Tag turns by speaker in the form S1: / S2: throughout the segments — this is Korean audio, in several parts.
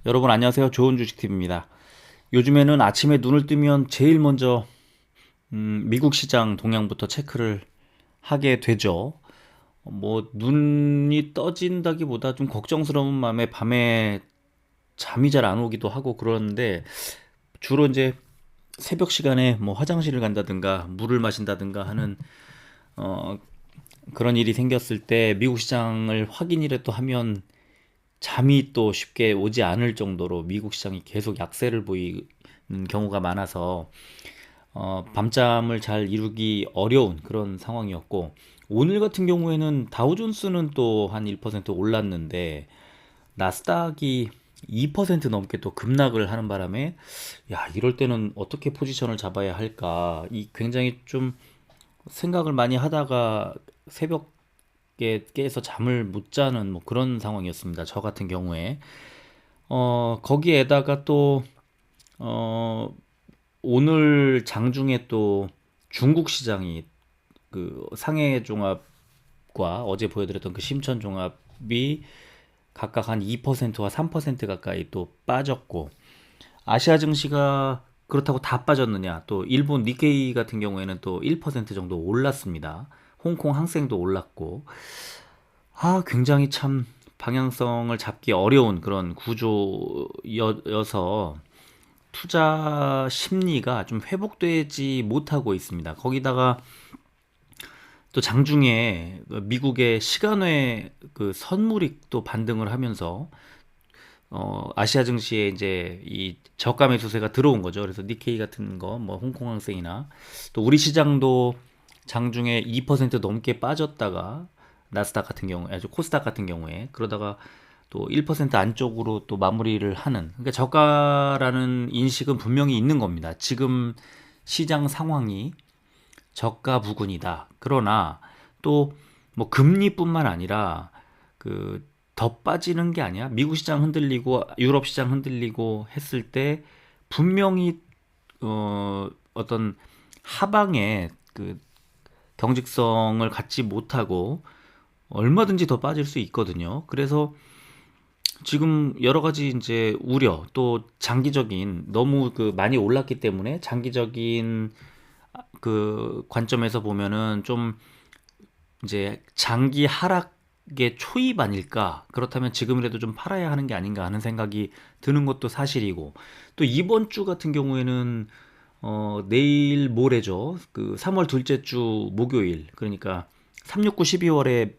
S1: 여러분 안녕하세요. 좋은 주식TV입니다. 요즘에는 아침에 눈을 뜨면 제일 먼저 미국 시장 동향부터 체크를 하게 되죠. 뭐 눈이 떠진다기보다 좀 걱정스러운 마음에 밤에 잠이 잘 안 오기도 하고 그러는데 주로 이제 새벽 시간에 뭐 화장실을 간다든가 물을 마신다든가 하는 어, 그런 일이 생겼을 때 미국 시장을 확인이라도 하면 잠이 또 쉽게 오지 않을 정도로 미국 시장이 계속 약세를 보이는 경우가 많아서 밤잠을 잘 이루기 어려운 그런 상황이었고, 오늘 같은 경우에는 다우존스는 또 한 1% 올랐는데 나스닥이 2% 넘게 또 급락을 하는 바람에 야, 이럴 때는 어떻게 포지션을 잡아야 할까, 이 굉장히 좀 생각을 많이 하다가 새벽에 깨서 잠을 못 자는 뭐 그런 상황이었습니다. 저 같은 경우에 거기에다가 또 어, 오늘 장중에 또 중국 시장이 그 상해 종합과 어제 보여드렸던 그 심천 종합이 각각 한 2%와 3% 가까이 또 빠졌고, 아시아 증시가 그렇다고 다 빠졌느냐, 또 일본 니케이 같은 경우에는 또 1% 정도 올랐습니다. 홍콩 항생도 올랐고, 굉장히 참 방향성을 잡기 어려운 그런 구조여서 투자 심리가 좀 회복되지 못하고 있습니다. 거기다가 또 장중에 미국의 시간외 그 선물이 또 반등을 하면서 아시아 증시에 이제 이 저가 매수세가 들어온 거죠. 그래서 니케이 같은 거, 뭐 홍콩 항생이나 또 우리 시장도 장중에 2% 넘게 빠졌다가 나스닥 같은 경우에, 아주 코스닥 같은 경우에 그러다가 또 1% 안쪽으로 또 마무리를 하는, 그러니까 저가라는 인식은 분명히 있는 겁니다. 지금 시장 상황이 저가 부근이다. 그러나 또 뭐 금리뿐만 아니라 그 더 빠지는 게 아니야. 미국 시장 흔들리고 유럽 시장 흔들리고 했을 때 분명히 어떤 하방에 그 경직성을 갖지 못하고 얼마든지 더 빠질 수 있거든요. 그래서 지금 여러 가지 이제 우려, 또 장기적인, 너무 그 많이 올랐기 때문에 장기적인 그 관점에서 보면은 좀 이제 장기 하락의 초입 아닐까? 그렇다면 지금이라도 좀 팔아야 하는 게 아닌가 하는 생각이 드는 것도 사실이고, 또 이번 주 같은 경우에는 내일 모레죠. 그 3월 둘째 주 목요일, 그러니까 369 12월에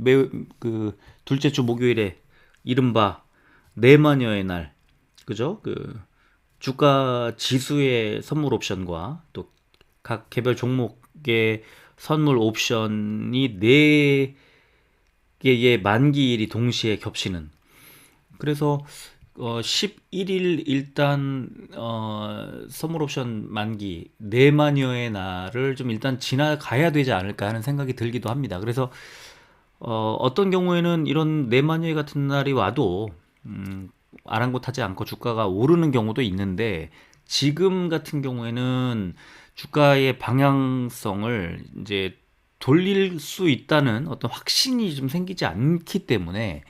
S1: 그 둘째 주 목요일에 이른바 내마녀의 날, 그죠? 그 주가 지수의 선물 옵션과 또 각 개별 종목의 선물 옵션이 네 개의 만기일이 동시에 겹치는, 그래서 11일 일단 선물 옵션 만기 네마녀의 날을 좀 일단 지나가야 되지 않을까 하는 생각이 들기도 합니다. 그래서 어떤 경우에는 이런 네마녀의 같은 날이 와도 아랑곳하지 않고 주가가 오르는 경우도 있는데, 지금 같은 경우에는 주가의 방향성을 이제 돌릴 수 있다는 어떤 확신이 좀 생기지 않기 때문에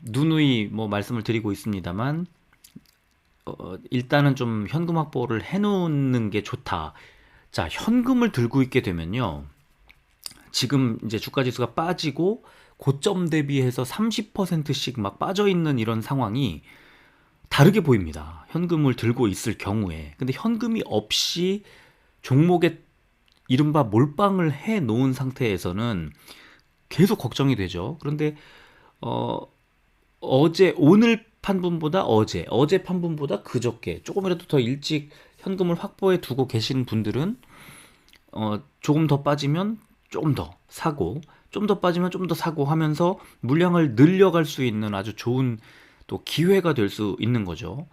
S1: 누누이 뭐 말씀을 드리고 있습니다만, 일단은 좀 현금 확보를 해놓는 게 좋다. 자, 현금을 들고 있게 되면요, 지금 이제 주가 지수가 빠지고 고점 대비해서 30%씩 막 빠져 있는 이런 상황이 다르게 보입니다. 현금을 들고 있을 경우에. 근데 현금이 없이 종목에 이른바 몰빵을 해 놓은 상태에서는 계속 걱정이 되죠. 그런데 어, 오늘 판분보다 어제 판분보다 그저께 조금이라도 더 일찍 현금을 확보해 두고 계시는 분들은 조금 더 빠지면 좀 더 사고, 좀 더 빠지면 좀 더 사고 하면서 물량을 늘려갈 수 있는 아주 좋은 또 기회가 될 수 있는 거죠.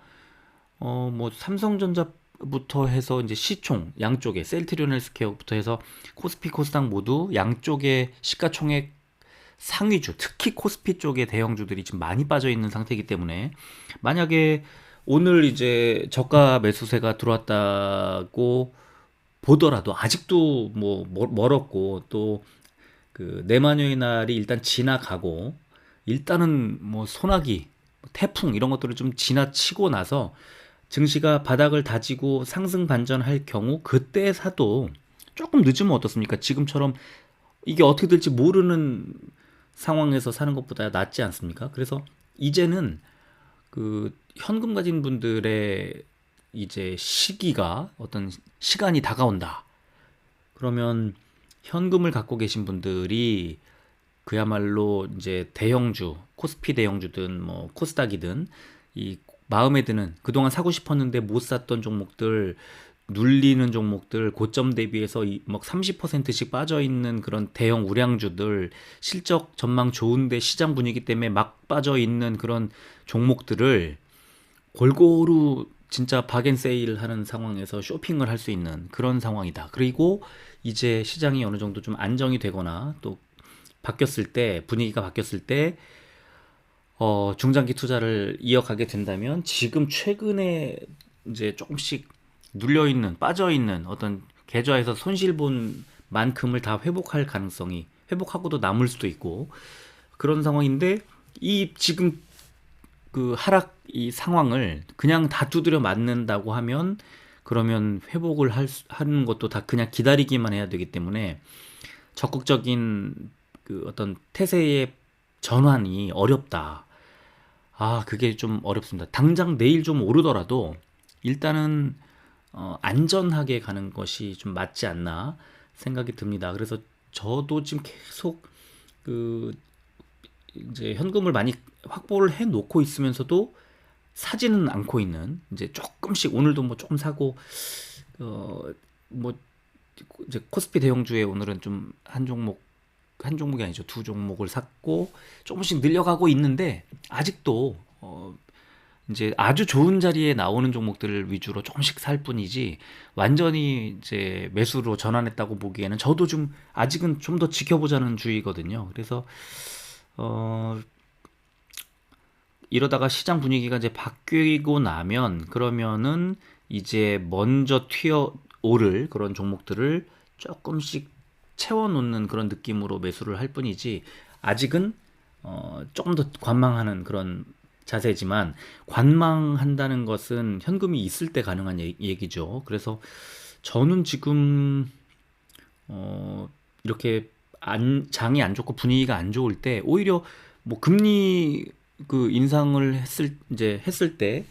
S1: 뭐 삼성전자부터 해서 이제 시총 양쪽에, 셀트리온 헬스케어부터 해서 코스피 코스닥 모두 양쪽에 시가총액 상위주, 특히 코스피 쪽의 대형주들이 지금 많이 빠져 있는 상태이기 때문에, 만약에 오늘 이제 저가 매수세가 들어왔다고 보더라도 아직도 뭐 멀었고, 또 그 내마녀의 날이 일단 지나가고 일단은 뭐 소나기 태풍 이런 것들을 좀 지나치고 나서 증시가 바닥을 다지고 상승 반전할 경우 그때 사도 조금 늦으면 어떻습니까? 지금처럼 이게 어떻게 될지 모르는 상황에서 사는 것보다 낫지 않습니까? 그래서 이제는 그 현금 가진 분들의 이제 시기가 어떤 시간이 다가온다. 그러면 현금을 갖고 계신 분들이 그야말로 이제 대형주, 코스피 대형주든 뭐 코스닥이든 이 마음에 드는 그동안 사고 싶었는데 못 샀던 종목들, 눌리는 종목들, 고점 대비해서 막 30%씩 빠져 있는 그런 대형 우량주들, 실적 전망 좋은데 시장 분위기 때문에 막 빠져 있는 그런 종목들을 골고루 진짜 박앤세일 하는 상황에서 쇼핑을 할 수 있는 그런 상황이다. 그리고 이제 시장이 어느 정도 좀 안정이 되거나 또 바뀌었을 때 분위기가 바뀌었을 때 중장기 투자를 이어가게 된다면 지금 최근에 이제 조금씩 눌려 있는 빠져 있는 어떤 계좌에서 손실 본 만큼을 다 회복할 가능성이 회복하고도 남을 수도 있고 그런 상황인데 이 지금 그 하락 이 상황을 그냥 다 두드려 맞는다고 하면 그러면 회복을 하는 것도 다 그냥 기다리기만 해야 되기 때문에 적극적인 그 어떤 태세의 전환이 어렵다. 아, 그게 좀 어렵습니다. 당장 내일 좀 오르더라도 일단은 안전하게 가는 것이 좀 맞지 않나 생각이 듭니다. 그래서 저도 지금 계속 그 이제 현금을 많이 확보를 해 놓고 있으면서도 사지는 않고 있는 이제 조금씩 오늘도 뭐 조금 사고 뭐 이제 코스피 대형주에 오늘은 좀 한 종목이 아니죠. 두 종목을 샀고 조금씩 늘려가고 있는데 아직도 이제 아주 좋은 자리에 나오는 종목들을 위주로 조금씩 살 뿐이지 완전히 이제 매수로 전환했다고 보기에는 저도 좀 아직은 좀 더 지켜보자는 주의거든요. 그래서 이러다가 시장 분위기가 이제 바뀌고 나면 그러면은 이제 먼저 튀어 오를 그런 종목들을 조금씩 채워놓는 그런 느낌으로 매수를 할 뿐이지 아직은 조금 더 관망하는 그런 자세지만 관망한다는 것은 현금이 있을 때 가능한 얘기죠. 그래서 저는 지금 이렇게 장이 안 좋고 분위기가 안 좋을 때 오히려 뭐 금리 그 인상을 했을 때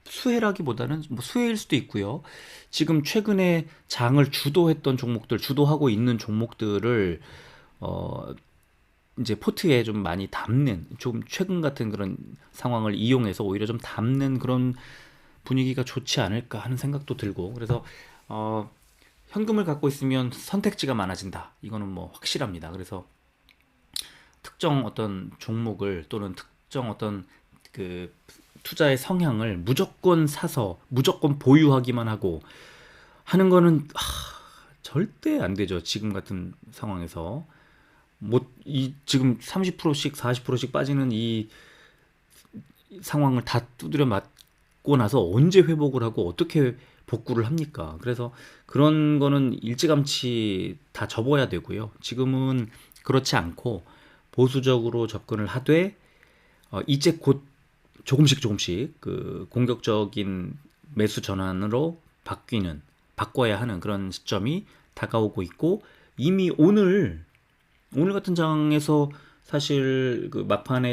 S1: 수혜라기보다는 뭐 수혜일 수도 있고요. 지금 최근에 장을 주도했던 종목들, 주도하고 있는 종목들을 어 이제 포트에 좀 많이 담는 좀 최근 같은 그런 상황을 이용해서 오히려 좀 담는 그런 분위기가 좋지 않을까 하는 생각도 들고 그래서 현금을 갖고 있으면 선택지가 많아진다. 이거는 뭐 확실합니다. 그래서 특정 어떤 종목을 또는 특정 어떤 그 투자의 성향을 무조건 사서 무조건 보유하기만 하고 하는 거는 절대 안 되죠. 지금 같은 상황에서 지금 30%씩 40%씩 빠지는 이 상황을 다 두드려 맞고 나서 언제 회복을 하고 어떻게 복구를 합니까? 그래서 그런 거는 일찌감치 다 접어야 되고요. 지금은 그렇지 않고 보수적으로 접근을 하되 이제 곧 조금씩 그 공격적인 매수 전환으로 바꿔야 하는 그런 시점이 다가오고 있고 이미 오늘 같은 장에서 사실 그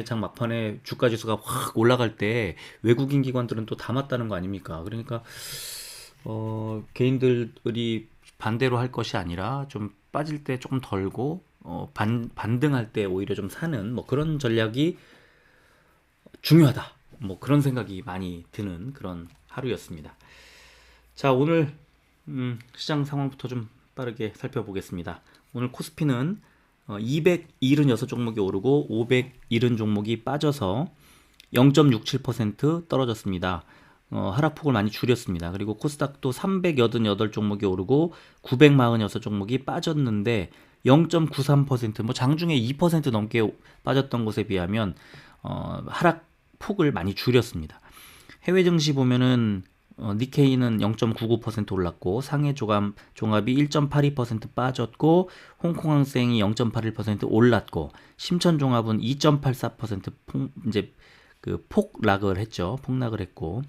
S1: 장 막판에 주가 지수가 확 올라갈 때 외국인 기관들은 또 담았다는 거 아닙니까? 그러니까 개인들이 반대로 할 것이 아니라 좀 빠질 때 조금 덜고 반등할 때 오히려 좀 사는 뭐 그런 전략이 중요하다. 뭐 그런 생각이 많이 드는 그런 하루였습니다. 자, 오늘 시장 상황부터 좀 빠르게 살펴보겠습니다. 오늘 코스피는 276종목이 오르고 570종목이 빠져서 0.67% 떨어졌습니다. 하락폭을 많이 줄였습니다. 그리고 코스닥도 388종목이 오르고 946종목이 빠졌는데 0.93%, 뭐 장중에 2% 넘게 빠졌던 것에 비하면 하락폭을 많이 줄였습니다. 해외 증시 보면은 니케이는 0.99% 올랐고 상해 종합이 1.82% 빠졌고 홍콩 항생이 0.81% 올랐고 심천 종합은 2.84% 이제 그 폭락을 했죠. 폭락을 했고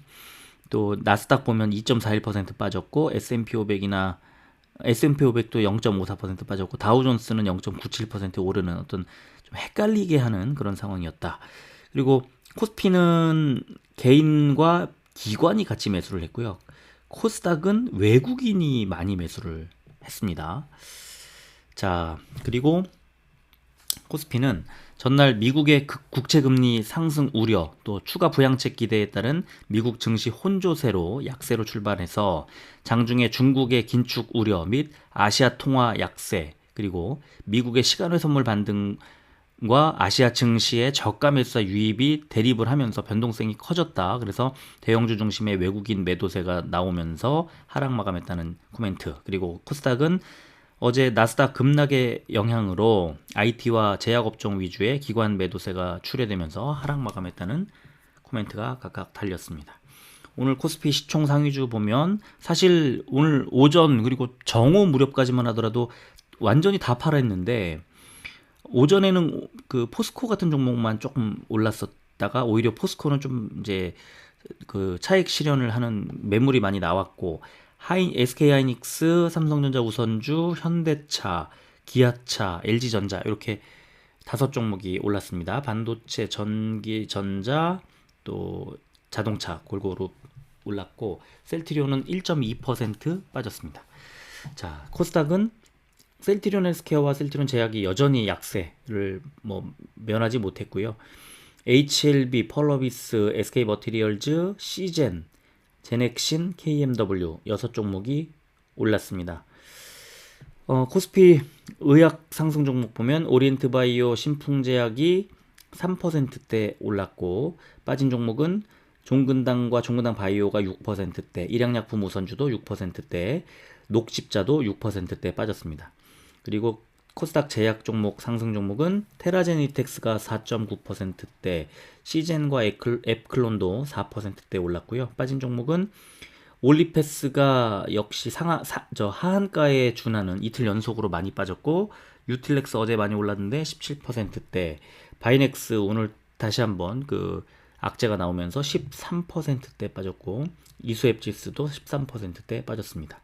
S1: 또 나스닥 보면 2.41% 빠졌고 S&P 500이나 S&P 500도 0.54% 빠졌고 다우존스는 0.97% 오르는 어떤 좀 헷갈리게 하는 그런 상황이었다. 그리고 코스피는 개인과 기관이 같이 매수를 했고요. 코스닥은 외국인이 많이 매수를 했습니다. 자, 그리고 코스피는 전날 미국의 국채금리 상승 우려 또 추가 부양책 기대에 따른 미국 증시 혼조세로 약세로 출발해서 장중에 중국의 긴축 우려 및 아시아 통화 약세 그리고 미국의 시간외 선물 반등과 아시아 증시의 저가 매수자 유입이 대립을 하면서 변동성이 커졌다. 그래서 대형주 중심의 외국인 매도세가 나오면서 하락 마감했다는 코멘트. 그리고 코스닥은 어제 나스닥 급락의 영향으로 IT와 제약업종 위주의 기관 매도세가 출회되면서 하락 마감했다는 코멘트가 각각 달렸습니다. 오늘 코스피 시총 상위주 보면 사실 오늘 오전 그리고 정오 무렵까지만 하더라도 완전히 다 팔았는데 오전에는 그 포스코 같은 종목만 조금 올랐었다가 오히려 포스코는 좀 이제 그 차익 실현을 하는 매물이 많이 나왔고 SK하이닉스, 삼성전자 우선주, 현대차, 기아차, LG전자 이렇게 5종목이 올랐습니다. 반도체, 전기, 전자, 또 자동차 골고루 올랐고 셀트리온은 1.2% 빠졌습니다. 자, 코스닥은 셀트리온 헬스케어와 셀트리온 제약이 여전히 약세를 면하지 못했고요. HLB, 펄러비스, SK머티리얼즈, 시젠, 제넥신, KMW 6종목이 올랐습니다. 코스피 의약 상승 종목 보면 오리엔트바이오, 신풍제약이 3%대 올랐고 빠진 종목은 종근당과 종근당 바이오가 6%대, 일양약품 우선주도 6%대, 녹십자도 6%대 빠졌습니다. 그리고 코스닥 제약 종목 상승 종목은 테라제니텍스가 4.9%대, 시젠과 앱클론도 4%대 올랐고요. 빠진 종목은 올리패스가 역시 하한가에 준하는 이틀 연속으로 많이 빠졌고 유틸렉스 어제 많이 올랐는데 17%대, 바이넥스 오늘 다시 한번 그 악재가 나오면서 13%대 빠졌고 이수앱지수도 13%대 빠졌습니다.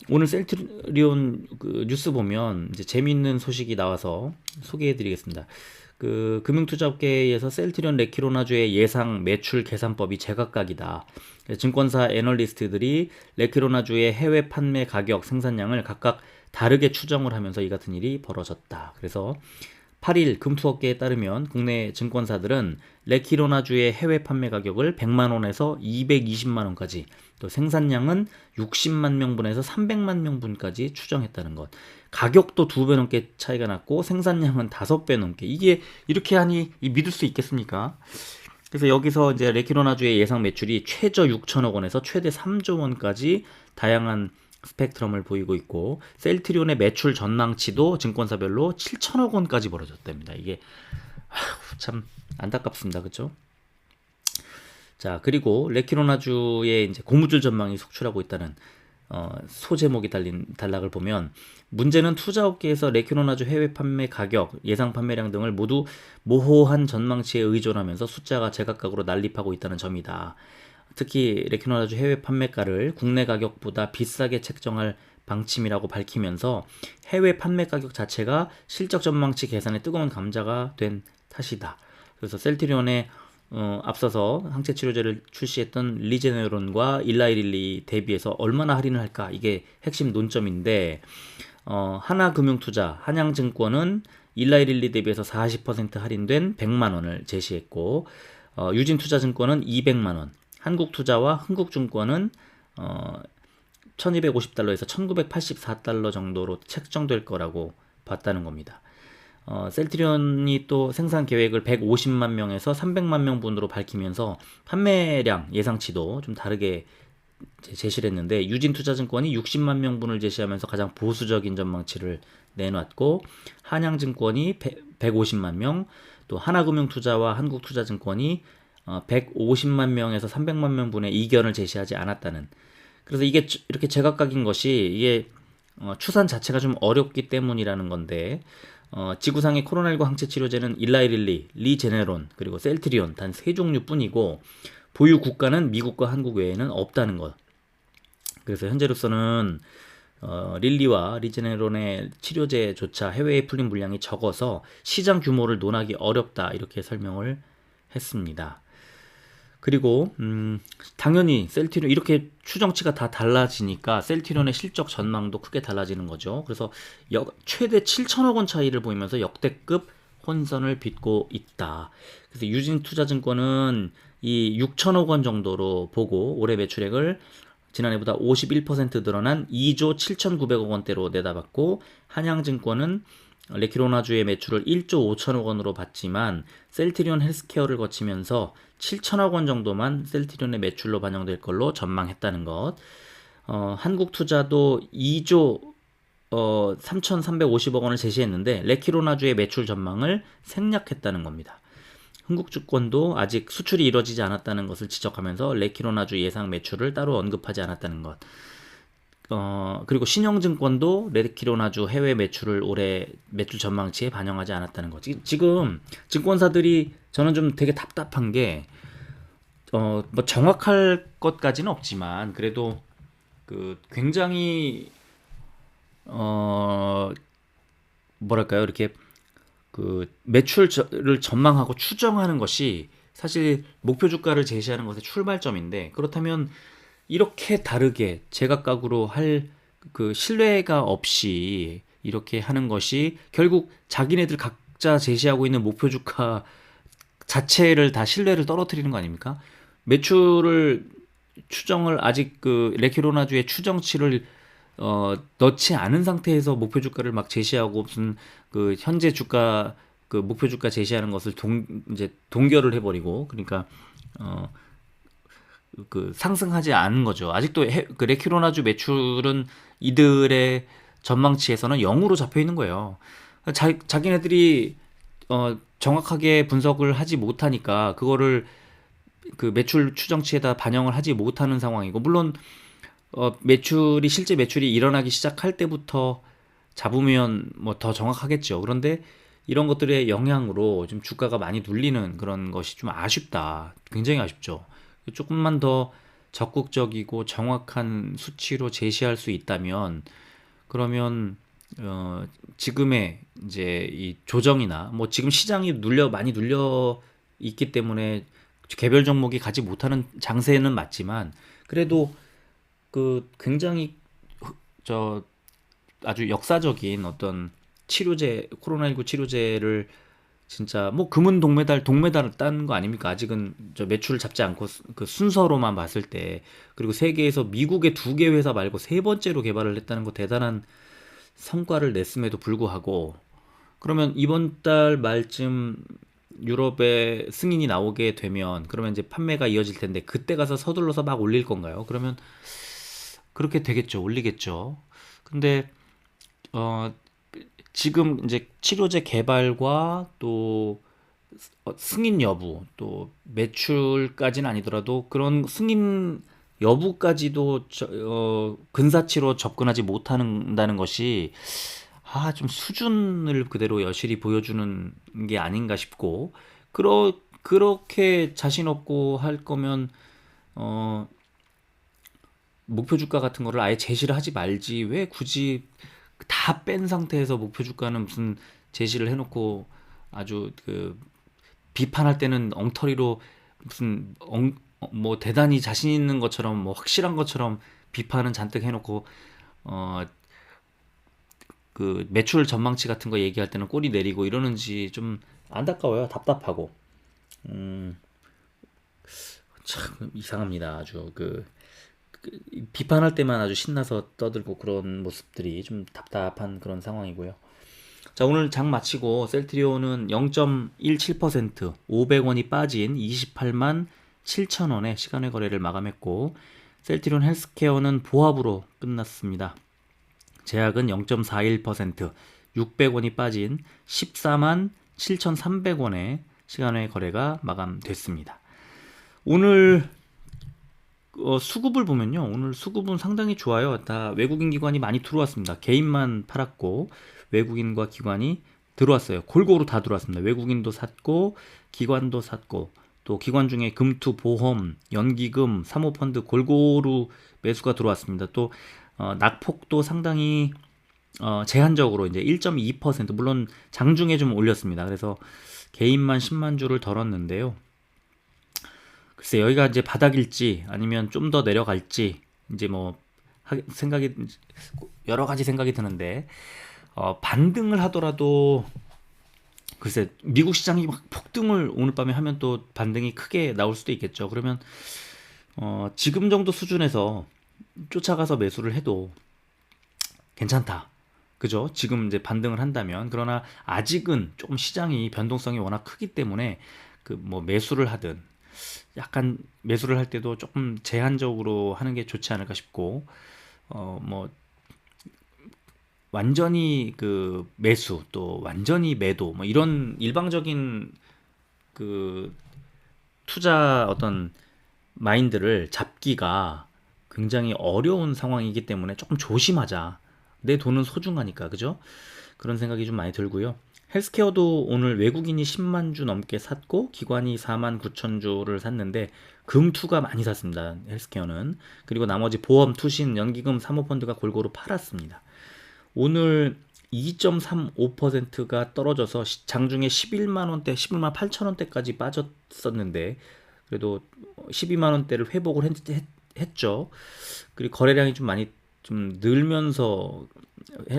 S1: 오늘 셀트리온 그 뉴스 보면 이제 재미있는 소식이 나와서 소개해드리겠습니다. 그 금융투자업계에서 셀트리온 레키로나주의 예상 매출 계산법이 제각각이다. 증권사 애널리스트들이 레키로나주의 해외 판매 가격, 생산량을 각각 다르게 추정을 하면서 이 같은 일이 벌어졌다. 그래서 8일 금투업계에 따르면 국내 증권사들은 레키로나주의 해외 판매 가격을 100만 원에서 220만 원까지, 또 생산량은 60만 명분에서 300만 명분까지 추정했다는 것. 가격도 2배 넘게 차이가 났고 생산량은 5배 넘게. 이게 이렇게 하니 믿을 수 있겠습니까? 그래서 여기서 이제 레키로나주의 예상 매출이 최저 6천억 원에서 최대 3조 원까지 다양한 스펙트럼을 보이고 있고 셀트리온의 매출 전망치도 증권사별로 7천억 원까지 벌어졌답니다. 이게 참 안타깝습니다. 그렇죠? 자, 그리고 레키로나주의 이제 고무줄 전망이 속출하고 있다는 소제목이 달린 단락을 보면 문제는 투자업계에서 레키로나주 해외 판매 가격, 예상 판매량 등을 모두 모호한 전망치에 의존하면서 숫자가 제각각으로 난립하고 있다는 점이다. 특히 레키로나주 해외 판매가를 국내 가격보다 비싸게 책정할 방침이라고 밝히면서 해외 판매 가격 자체가 실적 전망치 계산에 뜨거운 감자가 된 탓이다. 그래서 셀트리온의 앞서서 항체 치료제를 출시했던 리제네론과 일라이릴리 대비해서 얼마나 할인을 할까, 이게 핵심 논점인데 하나금융투자, 한양증권은 일라이릴리 대비해서 40% 할인된 100만 원을 제시했고 유진투자증권은 200만 원, 한국투자와 흥국증권은 1250달러에서 1984달러 정도로 책정될 거라고 봤다는 겁니다. 셀트리온이 또 생산 계획을 150만 명에서 300만 명분으로 밝히면서 판매량 예상치도 좀 다르게 제시를 했는데 유진투자증권이 60만 명분을 제시하면서 가장 보수적인 전망치를 내놨고 한양증권이 150만 명, 또 하나금융투자와 한국투자증권이 150만 명에서 300만 명분의 이견을 제시하지 않았다는. 그래서 이게 이렇게 제각각인 것이 이게 추산 자체가 좀 어렵기 때문이라는 건데 지구상의 코로나19 항체 치료제는 일라이릴리, 리제네론, 그리고 셀트리온 단 3종류뿐이고 보유 국가는 미국과 한국 외에는 없다는 것. 그래서 현재로서는 릴리와 리제네론의 치료제조차 해외에 풀린 물량이 적어서 시장 규모를 논하기 어렵다 이렇게 설명을 했습니다. 그리고 당연히 셀트리온 이렇게 추정치가 다 달라지니까 셀트리온의 실적 전망도 크게 달라지는 거죠. 그래서 최대 7천억 원 차이를 보이면서 역대급 혼선을 빚고 있다. 그래서 유진투자증권은 이 6천억 원 정도로 보고 올해 매출액을 지난해보다 51% 늘어난 2조 7,900억 원대로 내다봤고, 한양증권은 레키로나주의 매출을 1조 5천억 원으로 봤지만 셀트리온 헬스케어를 거치면서 7천억 원 정도만 셀트리온의 매출로 반영될 걸로 전망했다는 것. 한국투자도 2조 3,350억 원을 제시했는데 레키로나주의 매출 전망을 생략했다는 겁니다. 흥국증권도 아직 수출이 이뤄지지 않았다는 것을 지적하면서 레키로나주 예상 매출을 따로 언급하지 않았다는 것. 그리고 신영증권도 레키로나주 해외 매출을 올해 매출 전망치에 반영하지 않았다는 것. 지금 증권사들이 저는 좀 되게 답답한 게, 뭐 정확할 것까지는 없지만 그래도 그 굉장히 뭐랄까요, 이렇게 그 매출을 전망하고 추정하는 것이 사실 목표 주가를 제시하는 것의 출발점인데, 그렇다면 이렇게 다르게 제각각으로 할 그 신뢰가 없이 이렇게 하는 것이 결국 자기네들 각자 제시하고 있는 목표 주가 자체를 다 신뢰를 떨어뜨리는 거 아닙니까? 매출을 추정을 아직 그 레키로나주의 추정치를 넣지 않은 상태에서 목표 주가를 막 제시하고 무슨 그 현재 주가 그 목표 주가 제시하는 것을 이제 동결을 해버리고, 그러니까 그 상승하지 않은 거죠. 아직도 그 레키로나주 매출은 이들의 전망치에서는 0으로 잡혀 있는 거예요. 자기네들이 정확하게 분석을 하지 못하니까 그거를 그 매출 추정치에다 반영을 하지 못하는 상황이고, 물론 매출이 실제 매출이 일어나기 시작할 때부터 잡으면 뭐 더 정확하겠죠. 그런데 이런 것들의 영향으로 좀 주가가 많이 눌리는 그런 것이 좀 아쉽다. 굉장히 아쉽죠. 조금만 더 적극적이고 정확한 수치로 제시할 수 있다면, 그러면 지금의 이제 이 조정이나 뭐 지금 시장이 많이 눌려 있기 때문에 개별 종목이 가지 못하는 장세는 맞지만, 그래도 그 굉장히 저 아주 역사적인 어떤 치료제, 코로나19 치료제를 진짜 뭐 금은 동메달을 딴 거 아닙니까? 아직은 저 매출을 잡지 않고 그 순서로만 봤을 때, 그리고 세계에서 미국의 2개 회사 말고 3번째로 개발을 했다는 거 대단한 성과를 냈음에도 불구하고, 그러면 이번 달 말쯤 유럽에 승인이 나오게 되면 그러면 이제 판매가 이어질 텐데 그때 가서 서둘러서 막 올릴 건가요? 그러면 그렇게 되겠죠. 올리겠죠. 근데 어 지금 이제 치료제 개발과 또 승인 여부, 또 매출까지는 아니더라도 그런 승인 여부까지도 근사치로 접근하지 못한다는 것이 좀 수준을 그대로 여실히 보여주는 게 아닌가 싶고, 그렇게 자신 없고 할 거면 어 목표 주가 같은 거를 아예 제시를 하지 말지, 왜 굳이 다 뺀 상태에서 목표 주가는 무슨 제시를 해놓고 아주 그 비판할 때는 엉터리로 무슨 뭐 대단히 자신 있는 것처럼 뭐 확실한 것처럼 비판은 잔뜩 해놓고 그 매출 전망치 같은 거 얘기할 때는 꼬리 내리고 이러는지 좀 안타까워요. 답답하고. 참 이상합니다. 아주 비판할 때만 아주 신나서 떠들고 그런 모습들이 좀 답답한 그런 상황이고요. 자, 오늘 장 마치고 셀트리온은 0.17% 500원이 빠진 28만 7천 원의 시간외 거래를 마감했고, 셀트리온 헬스케어는 보합으로 끝났습니다. 제약은 0.41% 600원이 빠진 14만 7,300원의 시간외 거래가 마감됐습니다. 오늘 수급을 보면요, 오늘 수급은 상당히 좋아요. 다 외국인 기관이 많이 들어왔습니다. 개인만 팔았고 외국인과 기관이 들어왔어요. 골고루 다 들어왔습니다. 외국인도 샀고 기관도 샀고 또 기관 중에 금투, 보험, 연기금, 사모펀드 골고루 매수가 들어왔습니다. 또 낙폭도 상당히 제한적으로 이제 1.2% 물론 장중에 좀 올렸습니다. 그래서 개인만 10만 주를 덜었는데요. 글쎄 여기가 이제 바닥일지 아니면 좀 더 내려갈지 이제 뭐 생각이 여러 가지 생각이 드는데 반등을 하더라도 글쎄 미국 시장이 막 폭등을 오늘 밤에 하면 또 반등이 크게 나올 수도 있겠죠. 그러면 지금 정도 수준에서 쫓아가서 매수를 해도 괜찮다. 그죠? 지금 이제 반등을 한다면 그러나 아직은 조금 시장이 변동성이 워낙 크기 때문에 그 뭐 매수를 하든 약간 매수를 할 때도 조금 제한적으로 하는 게 좋지 않을까 싶고 뭐 완전히 그 매수 또 완전히 매도 뭐 이런 일방적인 그 투자 어떤 마인드를 잡기가 굉장히 어려운 상황이기 때문에 조금 조심하자. 내 돈은 소중하니까 그죠? 그런 생각이 좀 많이 들고요. 헬스케어도 오늘 외국인이 10만 주 넘게 샀고 기관이 4만 9천 주를 샀는데 금투가 많이 샀습니다. 헬스케어는. 그리고 나머지 보험, 투신, 연기금, 사모펀드가 골고루 팔았습니다. 오늘 2.35%가 떨어져서 장중에 11만 원대, 11만 8천 원대까지 빠졌었는데 그래도 12만 원대를 회복을 했죠. 그리고 거래량이 좀 많이 좀 늘면서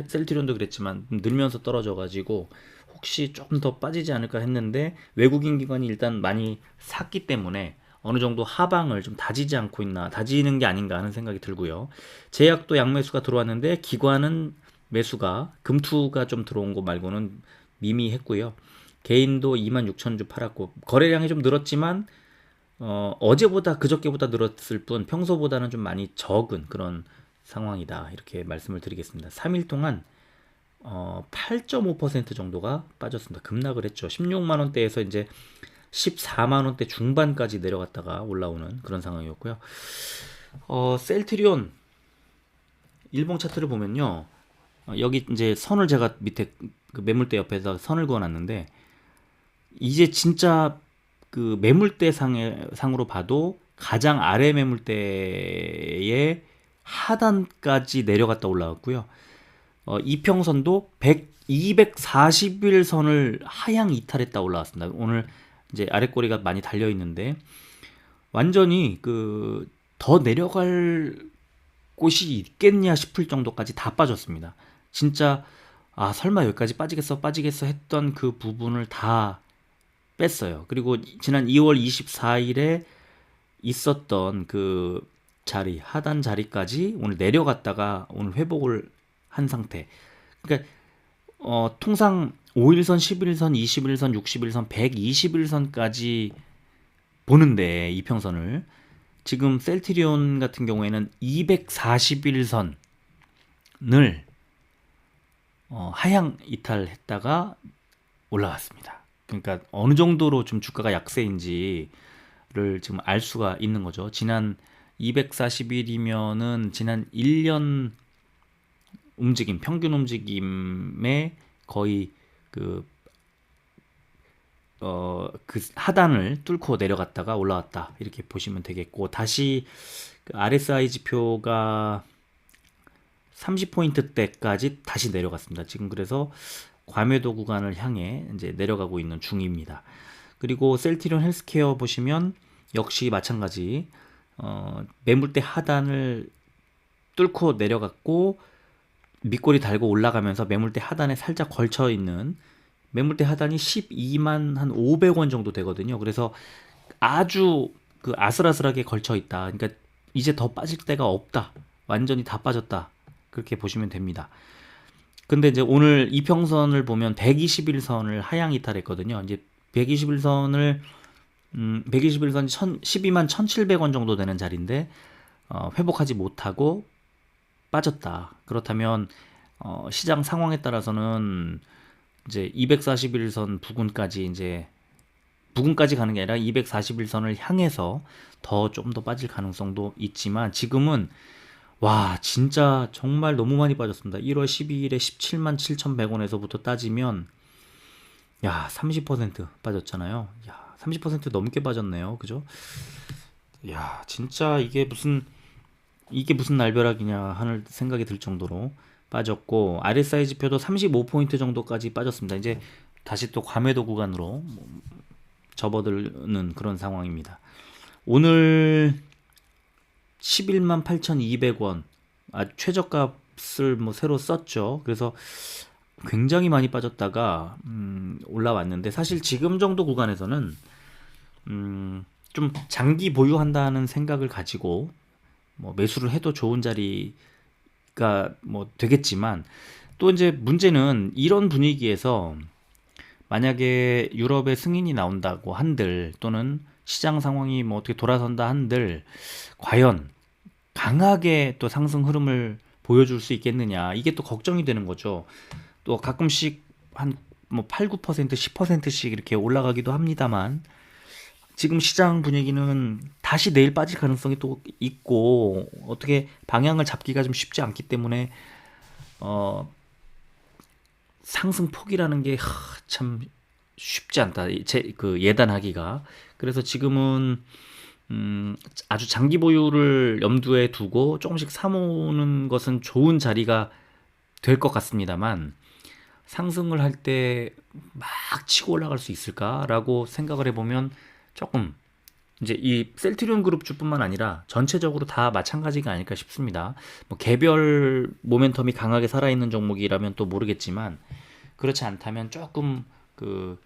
S1: 셀트리온도 그랬지만 늘면서 떨어져 가지고 혹시 조금 더 빠지지 않을까 했는데 외국인 기관이 일단 많이 샀기 때문에 어느 정도 하방을 좀 다지지 않고 있나 다지는 게 아닌가 하는 생각이 들고요. 제약도 양매수가 들어왔는데 기관은 매수가 금투가 좀 들어온 거 말고는 미미했고요. 개인도 2만 6천 주 팔았고 거래량이 좀 늘었지만 어제보다 그저께보다 늘었을 뿐 평소보다는 좀 많이 적은 그런 상황이다 이렇게 말씀을 드리겠습니다. 3일 동안 8.5% 정도가 빠졌습니다. 급락을 했죠. 16만 원대에서 이제 14만 원대 중반까지 내려갔다가 올라오는 그런 상황이었고요. 셀트리온 일봉 차트를 보면요. 여기 이제 선을 제가 밑에 그 매물대 옆에서 선을 그어놨는데 이제 진짜 그 매물대 상으로 봐도 가장 아래 매물대의 하단까지 내려갔다 올라왔고요. 이평선도 240일 선을 하향 이탈했다 올라왔습니다. 오늘 이제 아랫꼬리가 많이 달려 있는데 완전히 그 더 내려갈 곳이 있겠냐 싶을 정도까지 다 빠졌습니다. 진짜 설마 여기까지 빠지겠어 했던 그 부분을 다 뺐어요. 그리고 지난 2월 24일에 있었던 그 자리 하단 자리까지 오늘 내려갔다가 오늘 회복을 한 상태. 그러니까 통상 5일선, 11일선, 21일선, 60일선, 120일선까지 보는데 이평선을 지금 셀트리온 같은 경우에는 240일선을 하향 이탈했다가 올라왔습니다. 그러니까 어느 정도로 좀 주가가 약세인지를 지금 알 수가 있는 거죠. 지난 240일이면은 지난 1년 움직임, 평균 움직임의 거의 그 하단을 뚫고 내려갔다가 올라왔다 이렇게 보시면 되겠고 다시 그 RSI 지표가 30포인트대까지 다시 내려갔습니다. 지금 그래서 과매도 구간을 향해 이제 내려가고 있는 중입니다. 그리고 셀트리온 헬스케어 보시면 역시 마찬가지 매물대 하단을 뚫고 내려갔고 밑꼬리 달고 올라가면서 매물대 하단에 살짝 걸쳐 있는 매물대 하단이 12만 한 500원 정도 되거든요. 그래서 아주 그 아슬아슬하게 걸쳐 있다. 그러니까 이제 더 빠질 데가 없다. 완전히 다 빠졌다. 그렇게 보시면 됩니다. 근데 이제 오늘 이평선을 보면 121선을 하향 이탈했거든요. 이제 121선을 121선이 12만 1,700원 정도 되는 자리인데 회복하지 못하고 빠졌다. 그렇다면 시장 상황에 따라서는 이제 241선 부근까지 이제 부근까지 가는 게 아니라 241선을 향해서 좀 더 빠질 가능성도 있지만 지금은 와 진짜 정말 너무 많이 빠졌습니다. 1월 12일에 17만 7,100원에서부터 따지면 야, 30% 빠졌잖아요. 야, 30% 넘게 빠졌네요. 그죠? 야, 진짜 이게 무슨 날벼락이냐 하는 생각이 들 정도로 빠졌고, RSI 지표도 35포인트 정도까지 빠졌습니다. 이제 다시 또 과매도 구간으로 접어드는 그런 상황입니다. 오늘 11만 8,200원, 최저값을 뭐 새로 썼죠. 그래서 굉장히 많이 빠졌다가 올라왔는데, 사실 지금 정도 구간에서는 좀 장기 보유한다는 생각을 가지고 뭐 매수를 해도 좋은 자리가 뭐 되겠지만, 또 이제 문제는 이런 분위기에서 만약에 유럽의 승인이 나온다고 한들, 또는 시장 상황이 뭐 어떻게 돌아선다 한들, 과연 강하게 또 상승 흐름을 보여줄 수 있겠느냐, 이게 또 걱정이 되는 거죠. 또 가끔씩 한 뭐 8, 9%, 10%씩 이렇게 올라가기도 합니다만, 지금 시장 분위기는 다시 내일 빠질 가능성이 또 있고, 어떻게 방향을 잡기가 좀 쉽지 않기 때문에 어, 상승 폭이라는 게 참 쉽지 않다. 그 예단하기가. 그래서 지금은 아주 장기 보유를 염두에 두고 조금씩 사모으는 것은 좋은 자리가 될 것 같습니다만, 상승을 할 때 막 치고 올라갈 수 있을까라고 생각을 해보면 조금, 이제 이 셀트리온 그룹주뿐만 아니라 전체적으로 다 마찬가지가 아닐까 싶습니다. 뭐 개별 모멘텀이 강하게 살아있는 종목이라면 또 모르겠지만, 그렇지 않다면 조금 그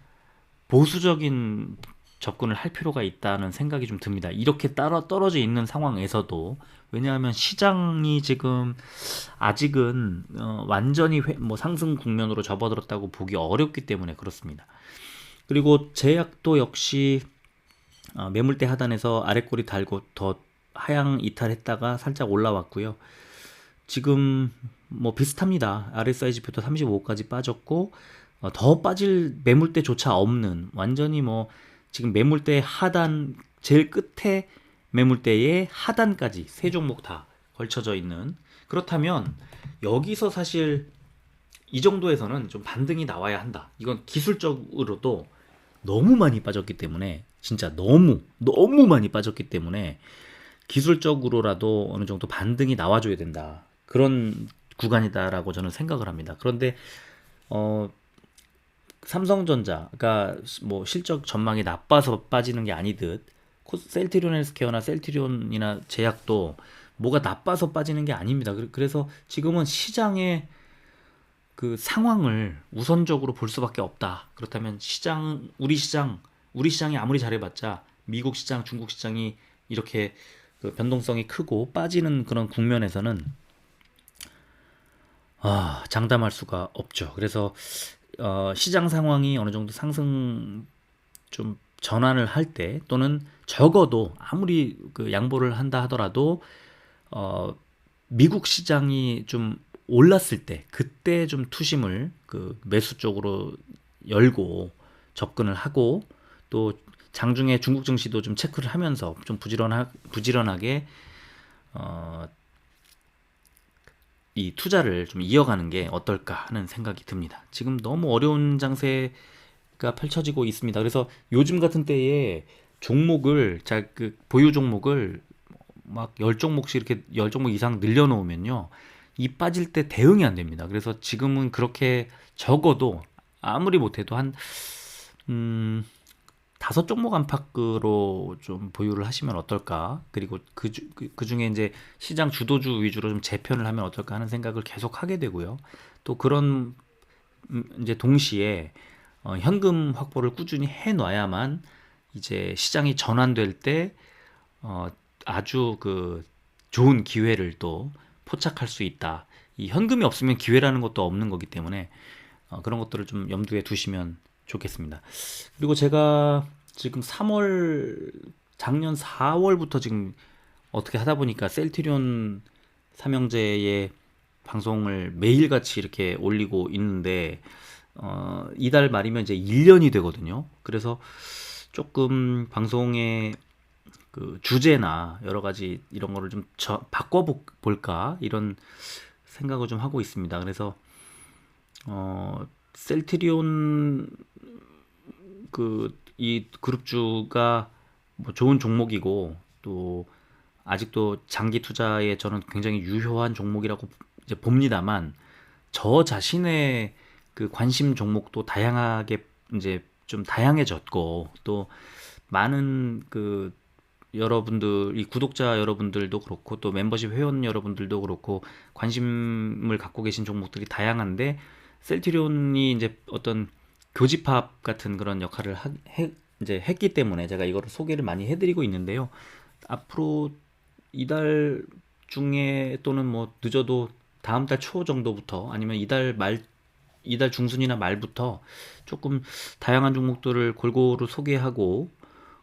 S1: 보수적인 접근을 할 필요가 있다는 생각이 좀 듭니다. 이렇게 떨어져 있는 상황에서도. 왜냐하면 시장이 지금 아직은 완전히 뭐 상승 국면으로 접어들었다고 보기 어렵기 때문에 그렇습니다. 그리고 제약도 역시 매물대 하단에서 아랫꼬리 달고 더 하향 이탈했다가 살짝 올라왔고요. 지금 뭐 비슷합니다. RSI 지표도 35까지 빠졌고, 더 빠질 매물대조차 없는, 완전히 뭐 지금 매물대 하단 제일 끝에 매물대의 하단까지 세 종목 다 걸쳐져 있는. 그렇다면 여기서 사실 이 정도에서는 좀 반등이 나와야 한다. 이건 기술적으로도 너무 많이 빠졌기 때문에, 진짜 너무 많이 빠졌기 때문에 기술적으로라도 어느 정도 반등이 나와줘야 된다. 그런 구간이다라고 저는 생각을 합니다. 그런데 어, 삼성전자가 뭐 실적 전망이 나빠서 빠지는 게 아니듯, 셀트리온 헬스케어나 셀트리온이나 제약도 뭐가 나빠서 빠지는 게 아닙니다. 그래서 지금은 시장의 그 상황을 우선적으로 볼 수밖에 없다. 그렇다면 우리 시장이 아무리 잘해봤자 미국 시장, 중국 시장이 이렇게 그 변동성이 크고 빠지는 그런 국면에서는 장담할 수가 없죠. 그래서 시장 상황이 어느 정도 상승 좀 전환을 할 때, 또는 적어도 아무리 그 양보를 한다 하더라도 미국 시장이 좀 올랐을 때, 그때 좀 투심을 그 매수 쪽으로 열고 접근을 하고, 또 장중에 중국 증시도 좀 체크를 하면서 좀 부지런하게 어, 이 투자를 좀 이어가는 게 어떨까 하는 생각이 듭니다. 지금 너무 어려운 장세가 펼쳐지고 있습니다. 그래서 요즘 같은 때에 그 보유 종목을 막 10종목씩 이렇게 10종목 이상 늘려놓으면요, 이 빠질 때 대응이 안 됩니다. 그래서 지금은 그렇게 적어도 아무리 못해도 한 음, 5종목 안팎으로 좀 보유를 하시면 어떨까? 그리고 그 중에 이제 시장 주도주 위주로 좀 재편을 하면 어떨까 하는 생각을 계속 하게 되고요. 또 그런 이제 동시에 현금 확보를 꾸준히 해 놔야만 이제 시장이 전환될 때 어, 아주 그 좋은 기회를 또 포착할 수 있다. 이 현금이 없으면 기회라는 것도 없는 거기 때문에 그런 것들을 좀 염두에 두시면 좋겠습니다. 그리고 제가 지금 작년 4월부터 지금 어떻게 하다 보니까 셀트리온 삼형제의 방송을 매일같이 이렇게 올리고 있는데, 이달 말이면 이제 1년이 되거든요. 그래서 조금 방송의 그 주제나 여러 가지 이런 거를 좀 바꿔볼까, 이런 생각을 좀 하고 있습니다. 그래서 셀트리온 이 그룹주가 뭐 좋은 종목이고 또 아직도 장기 투자에 저는 굉장히 유효한 종목이라고 이제 봅니다만 저 자신의 그 관심 종목도 다양하게 이제 좀 다양해졌고 또 많은 여러분들 이 구독자 여러분들도 그렇고 또 멤버십 회원 여러분들도 그렇고 관심을 갖고 계신 종목들이 다양한데 셀트리온이 이제 어떤 교집합 같은 그런 역할을 이제 했기 때문에 제가 이거를 소개를 많이 해드리고 있는데요. 앞으로 이달 중에 또는 뭐 늦어도 다음 달 초 정도부터 아니면 이달 중순이나 말부터 조금 다양한 종목들을 골고루 소개하고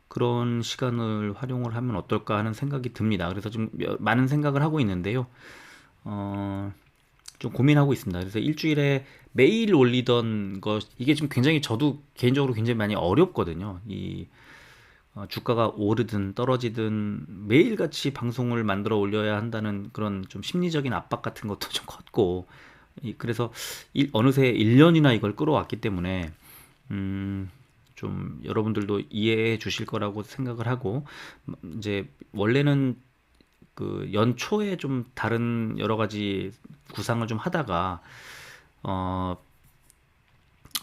S1: 그런 시간을 활용을 하면 어떨까 하는 생각이 듭니다. 그래서 좀 많은 생각을 하고 있는데요. 어, 좀 고민하고 있습니다. 그래서 일주일에 매일 올리던 것, 이게 좀 굉장히 저도 개인적으로 굉장히 많이 어렵거든요. 주가가 오르든 떨어지든 매일같이 방송을 만들어 올려야 한다는 그런 좀 심리적인 압박 같은 것도 좀 컸고, 그래서 어느새 1년이나 이걸 끌어왔기 때문에, 좀 여러분들도 이해해 주실 거라고 생각을 하고, 이제 원래는 연초에 좀 다른 여러 가지 구상을 좀 하다가, 어,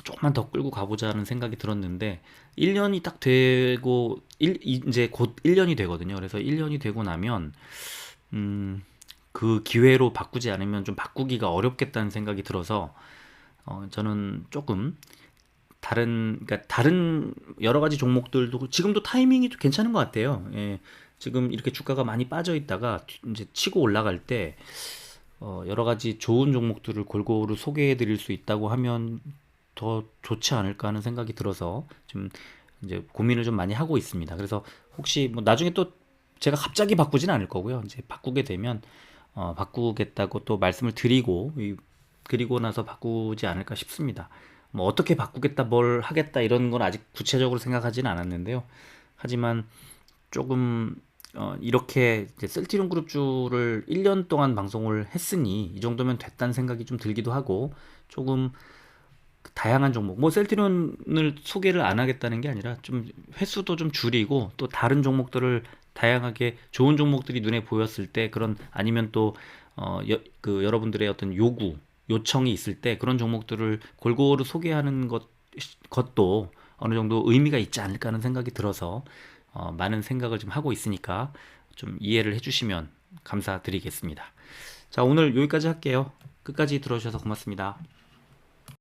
S1: 조금만 더 끌고 가보자는 생각이 들었는데 1년이 딱 되고 이제 곧 1년이 되거든요. 그래서 1년이 되고 나면 그 기회로 바꾸지 않으면 좀 바꾸기가 어렵겠다는 생각이 들어서 저는 조금 그러니까 다른 여러 가지 종목들도 지금도 타이밍이 좀 괜찮은 것 같아요. 예, 지금 이렇게 주가가 많이 빠져 있다가 이제 치고 올라갈 때 여러 가지 좋은 종목들을 골고루 소개해 드릴 수 있다고 하면 더 좋지 않을까 하는 생각이 들어서 좀 이제 고민을 좀 많이 하고 있습니다. 그래서 혹시 뭐 나중에 또 제가 갑자기 바꾸진 않을 거고요. 이제 바꾸게 되면 바꾸겠다고 또 말씀을 드리고 그리고 나서 바꾸지 않을까 싶습니다. 뭐 어떻게 바꾸겠다, 뭘 하겠다 이런 건 아직 구체적으로 생각하지는 않았는데요. 하지만 조금 이렇게 이제 셀트리온 그룹주를 1년 동안 방송을 했으니 이 정도면 됐다는 생각이 좀 들기도 하고 조금 다양한 종목, 뭐 셀트리온을 소개를 안 하겠다는 게 아니라 좀 횟수도 좀 줄이고 또 다른 종목들을 다양하게 좋은 종목들이 눈에 보였을 때 그런 아니면 또 여러분들의 어떤 요청이 있을 때 그런 종목들을 골고루 소개하는 것도 어느 정도 의미가 있지 않을까 하는 생각이 들어서 많은 생각을 좀 하고 있으니까 좀 이해를 해주시면 감사드리겠습니다. 자, 오늘 여기까지 할게요. 끝까지 들어주셔서 고맙습니다.